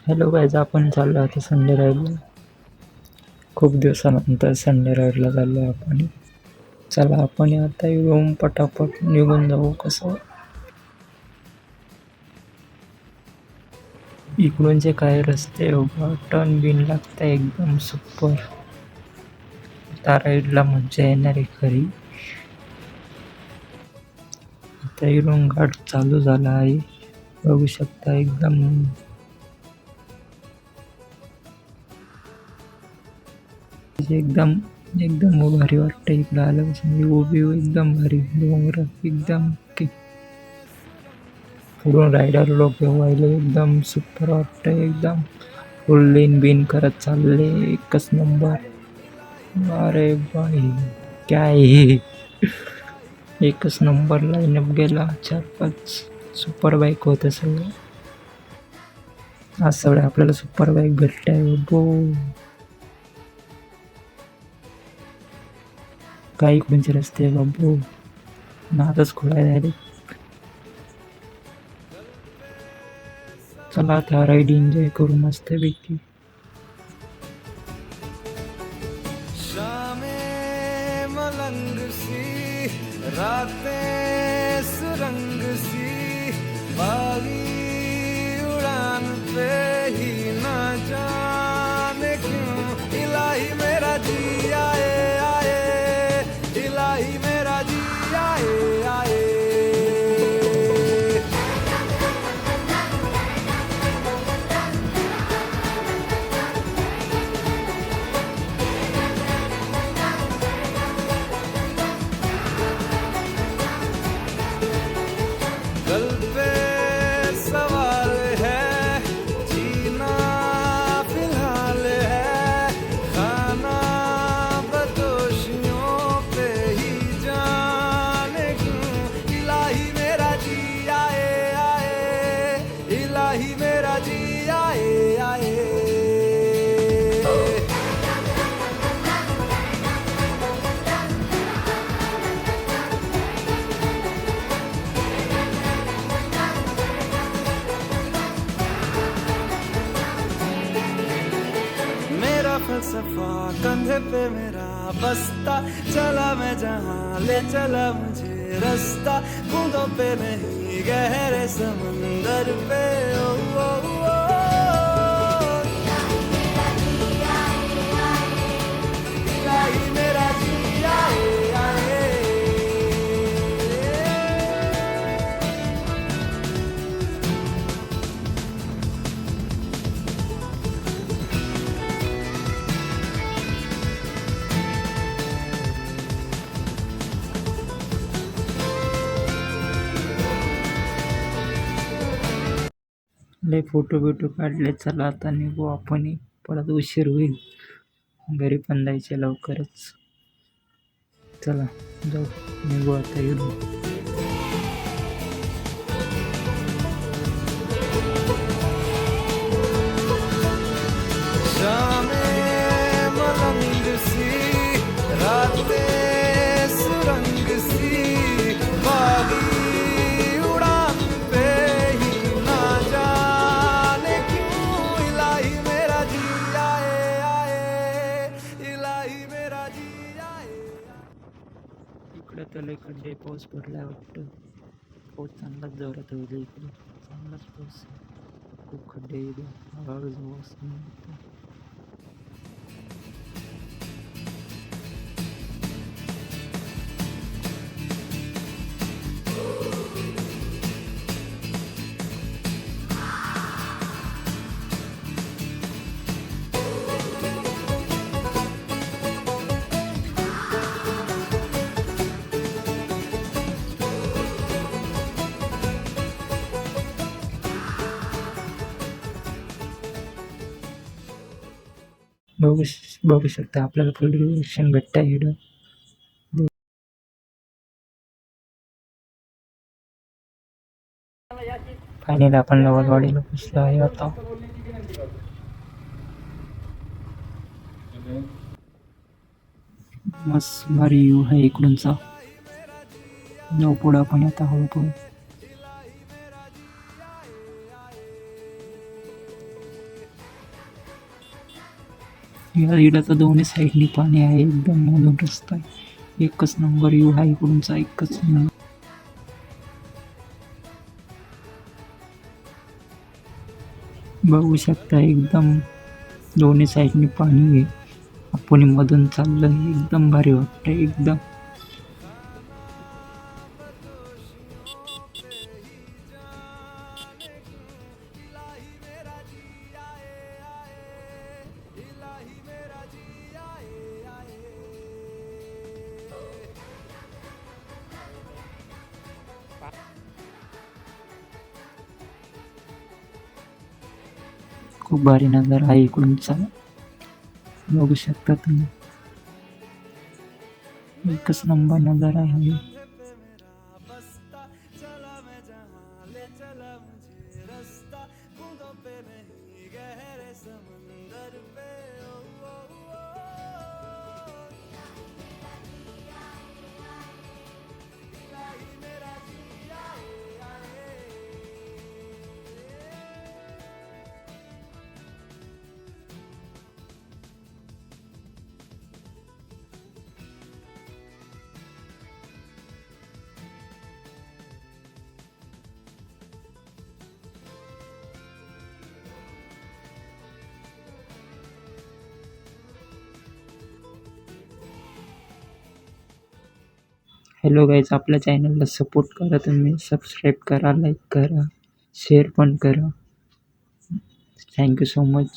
Hello guys, आपण चाललो आता संडे राईडला. खूप दिवसानंतर संडे राईडला चाललो आपण. चला आपण आता येऊन पटापट निघून जाऊ. कसं इकडूनचे काय रस्ते टर्न बिन लागतं एकदम सुपर. त्या राईडला मज्जा येणार आहे खरी. आता इकडून घाट चालू झाला आहे, बघू शकता. एकदम एकदम एकदम भारी वाटतं इकडं आल्यापासून. व्ह्यू एकदम भारी, डोंगर एकदम पुढून रायडर लोक व्हायला एकदम सुपर वाटतं. एकदम फुल लेन बिन करत चालले, एकच नंबर. अरे बाई क्या आहे, एकच नंबर लाईनअप गेला. 4-5 सुपर बाईक होतं सगळं. आज सगळे आपल्याला सुपर बाईक भेटते बो. काही कोणचे रस्ते बाबू, नादच खोळाय झाले. चला आता राईड एन्जॉय करू मस्तपैकी. शामें मलंग सी, रातें सुरंग सी, बागी उड़ान पे ही ना जाने क्यों इलाही मेरा जी आए आए, इलाही मेरा जी आए आए. कल पे सवाल है, जीना फिलहाल है, खाना बदोशियों पे ही जाने क्यों इलाही मेरा जी आए आए, इलाही मेरा जी आए आए. मेरा फलसफा कंधे पे मेरा बस्ता, चला मैं जहाँ ले चला मुझे रास्ता, बूंदों पे नहीं गहरे समंदर पे. ओ, ओ, ओ, इलाही मेरा जी आए आए. लय फोटो बिटो काढले. चला आता निघू आपण, परत उशीर होईल. घरी पण जायचे लवकरच. चला जाऊ, निघू आता इकडून. शामें मलंग सी, रातें सुरंग सी, बागी उड़ान पे ही ना जाने क्यों इलाही मेरा जी आए आए, इलाही मेरा जी आए. इकडे तर लय खड्डे, पाऊस पडलाय वाटतं. पाऊस चांगलाच जोरात होईल इकडे. चांगलाच पाऊस आहे. खूप खड्डे इकडे, हळूहळू जाऊ असं म्हणतं. बघू शकता आपल्याला फुल रिएक्शन भेटतं इकडं. फायनली आपण नवलवाडीला पोचलो आहे आता. मस्त भारी व्ह्यू आहे इकडूनचा. जाऊ पुढं आपण आता हळूहळू. या इडाचा दोन्ही साईडनी पाणी आहे, एकदम मधून रस्ता आहे. एकच नंबर व्ह्यू आहे इकडूनचा, एकच नंबर. बघू शकता एकदम दोन्ही साईडनी पाणी आहे. आपण मधून चाललंय, एकदम भारी वाटतंय एकदम. खूप भारी नजारा आहे इकडूनचा, बघू शकता तुम्ही. एकच नंबर नजारा आहे. बसता चला मैं जहाँ ले चला मुझे रास्ता बूंदों पे नहीं गहरे समंदर पे ओ, ओ, ओ, इलाही मेरा जी आए आए. हॅलो गाईज, आपल्या चॅनलला सपोर्ट करा तुम्ही, सबस्क्राईब करा, लाईक करा, शेअर पण करा. Thank you so much.